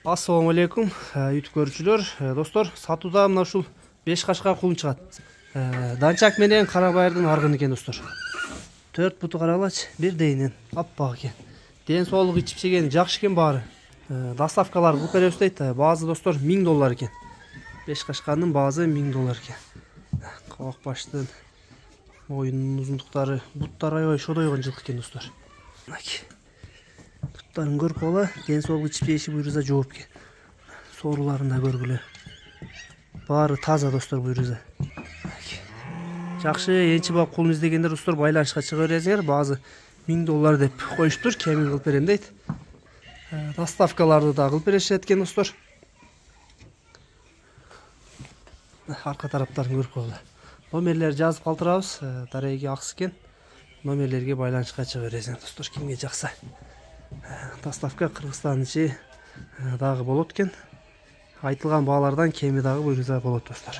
Ассаламу алейкум, YouTube көрүүчүлөр, достор, сатууда мына ушул 5 кашка кулун чыгат. Данчак менен кара байырдын аргын экен, достор. 4 буту карагылачы, бир дейинен аппак экен. Ден соолук ичипчеген жакшы экен баары. Доставкалар кылып беребиз дейт. Баазы достор $1000 экен. 5 кашканын баазы $1000 экен. Кабак баштын моюнунун узундуктары, буттары аябай шодойгон жылкы экен, достор. Буттарын көрүп кала, ден соолук ичипчеши буйруза жооп экен. Сооруларын да көргүлө. Баары таза, достор, буйруза. Жакшы энчи бак кулун издегендер достор байланышка чыга бересиңер. Баазы $1000 деп коюштур, кемин кылып берем дейт. Доставкаларды да кылып беришет экен, достор. Арка тараптарын көрүп кала. Номерлерди жазып калтырабыз. Дареги аксы экен. Номерлерге байланышка чыга бересиңер, достор, кимге жакса. Доставка Кыргызстандын ичи дагы болот экен. Айтылган баалардан кеми дагы буйруза болот, достор.